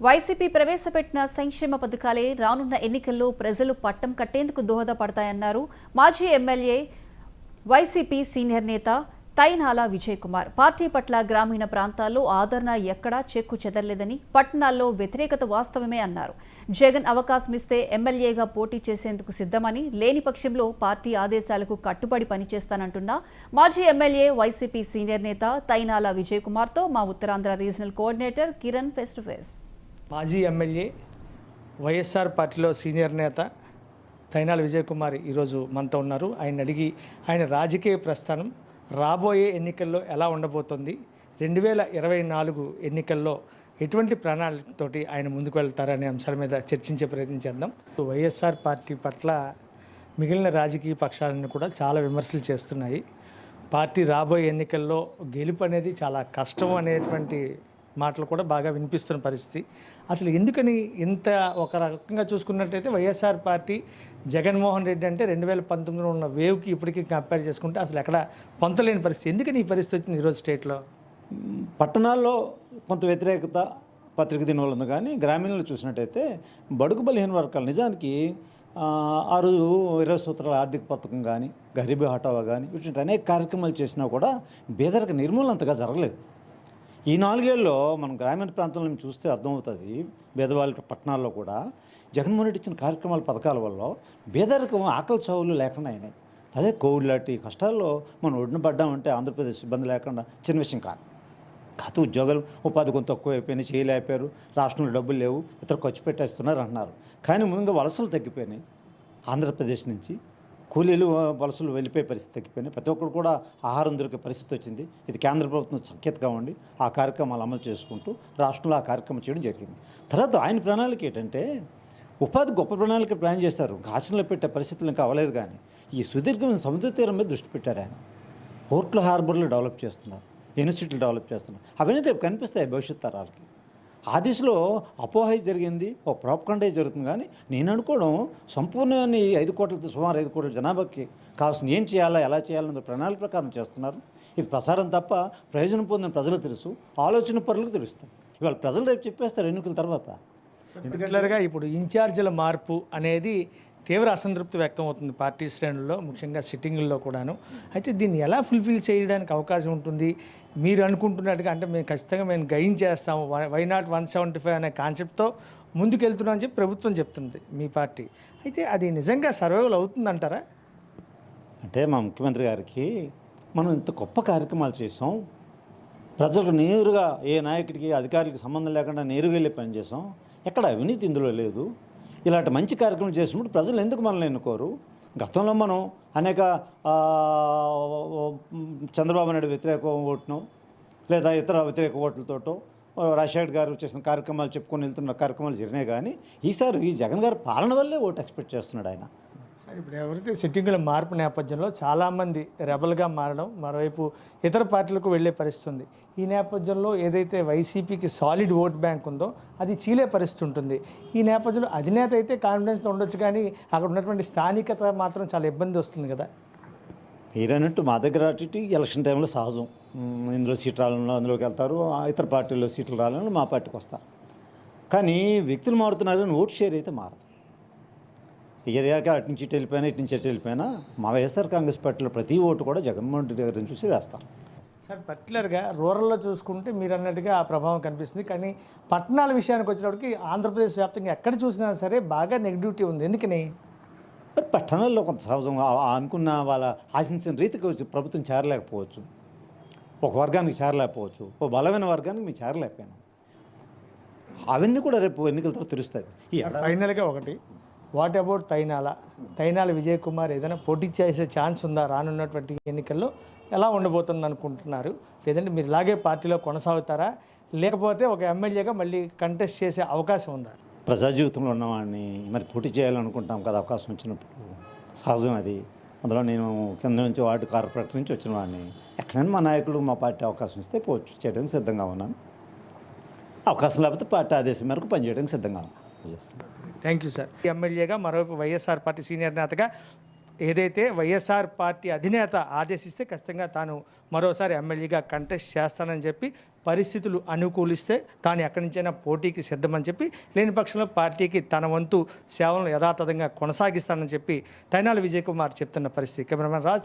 YCP ప్రవేశపెట్టిన సంక్షేమ పథకాలే రానున్న ఎన్నికల్లో ప్రజలు పట్టం కట్టేందుకు దోహదపడతాయన్నారు మాజీ ఎమ్మెల్యే వైసీపీ సీనియర్ నేత తైనాల విజయ్ కుమార్. పార్టీ పట్ల గ్రామీణ ప్రాంతాల్లో ఆదరణ ఎక్కడా చెక్కు చెదరలేదని, పట్టణాల్లో వ్యతిరేకత వాస్తవమే అన్నారు. జగన్ అవకాశం ఇస్తే ఎమ్మెల్యేగా పోటీ చేసేందుకు సిద్ధమని, లేని పక్షంలో పార్టీ ఆదేశాలకు కట్టుబడి పనిచేస్తానంటున్న మాజీ ఎమ్మెల్యే వైసీపీ సీనియర్ నేత తైనాల విజయ్ కుమార్తో మా Uttarandhra regional coordinator Kiran face to face. మాజీ ఎమ్మెల్యే వైఎస్ఆర్ పార్టీలో సీనియర్ నేత తైనాల విజయ్ కుమార్ ఈరోజు మనతో ఉన్నారు. ఆయన అడిగి ఆయన రాజకీయ ప్రస్థానం రాబోయే ఎన్నికల్లో ఎలా ఉండబోతుంది, 2024 ఎన్నికల్లో ఎటువంటి ప్రణాళికతోటి ఆయన ముందుకు వెళ్తారనే అంశాల మీద చర్చించే ప్రయత్నం చేద్దాం. వైఎస్ఆర్ పార్టీ పట్ల మిగిలిన రాజకీయ పక్షాలను కూడా చాలా విమర్శలు చేస్తున్నాయి. పార్టీ రాబోయే ఎన్నికల్లో గెలుపు అనేది చాలా కష్టం అనేటువంటి మాటలు కూడా బాగా వినిపిస్తున్న పరిస్థితి. అసలు ఎందుకని ఇంత ఒక రకంగా చూసుకున్నట్టయితే వైఎస్ఆర్ పార్టీ జగన్మోహన్ రెడ్డి అంటే 2019లో ఉన్న వేవ్కి ఇప్పటికీ కంపేర్ చేసుకుంటే అసలు ఎక్కడ పొంతలేని పరిస్థితి. ఎందుకని ఈ పరిస్థితి వచ్చింది ఈరోజు స్టేట్లో? పట్టణాల్లో కొంత వ్యతిరేకత పత్రిక దినోలు ఉంది, కానీ గ్రామీణంలో చూసినట్టయితే బడుగు బలహీన వర్గాలు నిజానికి ఆ రోజు 20 సూత్రాల ఆర్థిక పథకం కానీ, గరీబీ హఠావా కానీ, ఇటువంటి అనేక కార్యక్రమాలు చేసినా కూడా పేదరిక నిర్మూలన అంతగా జరగలేదు. ఈ 4 ఏళ్ళలో మనం గ్రామీణ ప్రాంతంలో చూస్తే అర్థమవుతుంది. పేదవాళ్ళ పట్టణాల్లో కూడా జగన్మోహన్ రెడ్డి ఇచ్చిన కార్యక్రమాల పథకాల వల్ల పేదరికం, ఆకలి చావులు లేకుండా అయినాయి. అదే కోవిడ్ లాంటి కష్టాల్లో మనం ఒడిన పడ్డామంటే ఆంధ్రప్రదేశ్ ఇబ్బంది లేకుండా చిన్న విషయం కాదు. ఉద్యోగాలు ఉపాధి కొంత తక్కువ అయిపోయినాయి, చేయలేకపోయారు, రాష్ట్రంలో డబ్బులు లేవు, ఇతర ఖర్చు పెట్టేస్తున్నారు అంటున్నారు. కానీ ముందుగా వలసలు తగ్గిపోయినాయి. ఆంధ్రప్రదేశ్ నుంచి కూలీలు వలసలు వెళ్ళిపోయే పరిస్థితి తగ్గిపోయినాయి. ప్రతి ఒక్కరు కూడా ఆహారం దొరికే పరిస్థితి వచ్చింది. ఇది కేంద్ర ప్రభుత్వం సంకేతగా ఉండి ఆ కార్యక్రమాలు అమలు చేసుకుంటూ రాష్ట్రంలో ఆ కార్యక్రమం చేయడం జరిగింది. తర్వాత ఆయన ప్రణాళిక ఏంటంటే ఉపాధి గొప్ప ప్రణాళిక ప్లాన్ చేశారు. ఆచరణలో పెట్టే పరిస్థితులు ఇంకా అవ్వలేదు, కానీ ఈ సుదీర్ఘమైన సముద్ర తీరం మీద దృష్టి పెట్టారు. ఆయన పోర్ట్లు, హార్బర్లు డెవలప్ చేస్తున్నారు, యూనివర్సిటీలు డెవలప్ చేస్తున్నారు. అవన్నీ రేపు కనిపిస్తాయి భవిష్యత్ తరాలకి. ఆ దిశలో అపోహ జరిగింది, ఒక ప్రాపకండే జరుగుతుంది. కానీ నేను అనుకోవడం సంపూర్ణమైన 5 కోట్లతో సుమారు 5 కోట్ల జనాభాకి కావాల్సిన ఏం చేయాలా, ఎలా చేయాలన్న ప్రణాళిక ప్రకారం చేస్తున్నారు. ఇది ప్రసారం తప్ప ప్రయోజనం పొందిన ప్రజలకు తెలుసు, ఆలోచన పరులకు తెలుస్తుంది. ఇవాళ ప్రజలు రేపు చెప్పేస్తారు ఎన్నికల తర్వాత. పర్టికులర్గా ఇప్పుడు ఇన్ఛార్జీల మార్పు అనేది తీవ్ర అసంతృప్తి వ్యక్తం అవుతుంది పార్టీ శ్రేణుల్లో, ముఖ్యంగా సిట్టింగుల్లో కూడాను. అయితే దీన్ని ఎలా ఫుల్ఫిల్ చేయడానికి అవకాశం ఉంటుంది? మీరు అనుకుంటున్నట్టుగా అంటే మేము ఖచ్చితంగా మేము గైన్ చేస్తాము, వై నాట్ 175 అనే కాన్సెప్ట్తో ముందుకెళ్తున్నాం అని చెప్పి ప్రభుత్వం చెప్తుంది మీ పార్టీ. అయితే అది నిజంగా సర్వైవల్ అవుతుందంటారా? అంటే మా ముఖ్యమంత్రి గారికి మనం ఇంత గొప్ప కార్యక్రమాలు చేసాం, ప్రజలకు నేరుగా ఏ నాయకుడికి అధికారులకి సంబంధం లేకుండా నేరుగా వెళ్ళి పనిచేసాం, ఎక్కడ అవినీతి ఇందులో లేదు. ఇలాంటి మంచి కార్యక్రమం చేసినప్పుడు ప్రజలు ఎందుకు మనల్ని ఎన్నుకోరు? గతంలో మనం అనేక చంద్రబాబు నాయుడు వ్యతిరేక ఓటును లేదా ఇతర వ్యతిరేక ఓట్లతోటో రాజశేఖర్ గారు చేసిన కార్యక్రమాలు చెప్పుకొని వెళ్తున్న కార్యక్రమాలు జరిగినాయి. కానీ ఈసారి ఈ జగన్ గారి పాలన వల్లే ఓటు ఎక్స్పెక్ట్ చేస్తున్నాడు ఆయన. ఇప్పుడు ఎవరైతే సిట్టింగుల మార్పు నేపథ్యంలో చాలామంది రెబల్గా మారడం, మరోవైపు ఇతర పార్టీలకు వెళ్ళే పరిస్థితి ఉంది. ఈ నేపథ్యంలో ఏదైతే వైసీపీకి సాలిడ్ ఓట్ బ్యాంక్ ఉందో అది చీలే పరిస్థితి ఉంటుంది. ఈ నేపథ్యంలో అధినేత అయితే కాన్ఫిడెన్స్తో ఉండొచ్చు, కానీ అక్కడ ఉన్నటువంటి స్థానికత మాత్రం చాలా ఇబ్బంది వస్తుంది కదా. మీరన్నట్టు మా దగ్గర అటు ఎలక్షన్ టైంలో సహజం, ఇందులో సీట్లు రావాలన్నా అందులోకి వెళ్తారు, ఇతర పార్టీల్లో సీట్లు రావాలన్నా మా పార్టీకి వస్తారు. కానీ వ్యక్తులు మారుతున్నారు, కానీ ఓటు షేర్ అయితే మారదు. ఏరియాక అటు నుంచి ఇటు వెళ్ళిపోయినా, ఇటు నుంచి అటు వెళ్ళిపోయినా మా వైఎస్ఆర్ కాంగ్రెస్ పార్టీలో ప్రతి ఓటు కూడా జగన్మోహన్ రెడ్డి గారిని చూసి వేస్తాం. సార్, పర్టికులర్గా రూరల్లో చూసుకుంటే మీరు అన్నట్టుగా ఆ ప్రభావం కనిపిస్తుంది, కానీ పట్టణాల విషయానికి వచ్చినప్పటికి ఆంధ్రప్రదేశ్ వ్యాప్తంగా ఎక్కడ చూసినా సరే బాగా నెగిటివిటీ ఉంది. ఎందుకని? మరి పట్టణాల్లో కొంత సహజం అనుకున్న వాళ్ళ ఆశించిన రీతికి ప్రభుత్వం చేరలేకపోవచ్చు, ఒక వర్గానికి చేరలేకపోవచ్చు, ఒక బలమైన వర్గానికి మేము చేరలేకపోయినాం. అవన్నీ కూడా రేపు ఎన్నికల తర్వాత తెలుస్తాయి. ఫైనల్గా ఒకటి, వాట్ అబౌట్ తైనాల విజయ్ కుమార్ ఏదైనా పోటీ చేసే ఛాన్స్ ఉందా రానున్నటువంటి ఎన్నికల్లో? ఎలా ఉండబోతుంది అనుకుంటున్నారు? లేదంటే మీరు ఇలాగే పార్టీలో కొనసాగుతారా, లేకపోతే ఒక ఎమ్మెల్యేగా మళ్ళీ కంటెస్ట్ చేసే అవకాశం ఉందా? ప్రజా జీవితంలో ఉన్నవాడిని మరి పోటీ చేయాలనుకుంటాం కదా, అవకాశం వచ్చినప్పుడు సహజం అది. అందులో నేను కింద నుంచి వార్డు కార్పొరేటర్ నుంచి వచ్చిన వాడిని. ఎక్కడైనా మా నాయకులు మా పార్టీ అవకాశం ఇస్తే పోటీ చేయడానికి సిద్ధంగా ఉన్నాను. అవకాశం లేకపోతే పార్టీ ఆదేశం మేరకు పనిచేయడానికి సిద్ధంగా ఉన్నాను. Thank you sir. ఎమ్మెల్యేగా మరోవైపు వైఎస్ఆర్ పార్టీ సీనియర్ నేతగా ఏదైతే వైఎస్ఆర్ పార్టీ అధినేత ఆదేశిస్తే ఖచ్చితంగా తాను మరోసారి ఎమ్మెల్యేగా కంటెస్ట్ చేస్తానని చెప్పి, పరిస్థితులు అనుకూలిస్తే తాను ఎక్కడి నుంచైనా పోటీకి సిద్ధమని చెప్పి, లేని పక్షంలో పార్టీకి తన వంతు సేవలను యథాతథంగా కొనసాగిస్తానని చెప్పి తైనాల విజయ్ కుమార్ చెప్తున్న పరిస్థితి. కెమెరామెన్ రాజు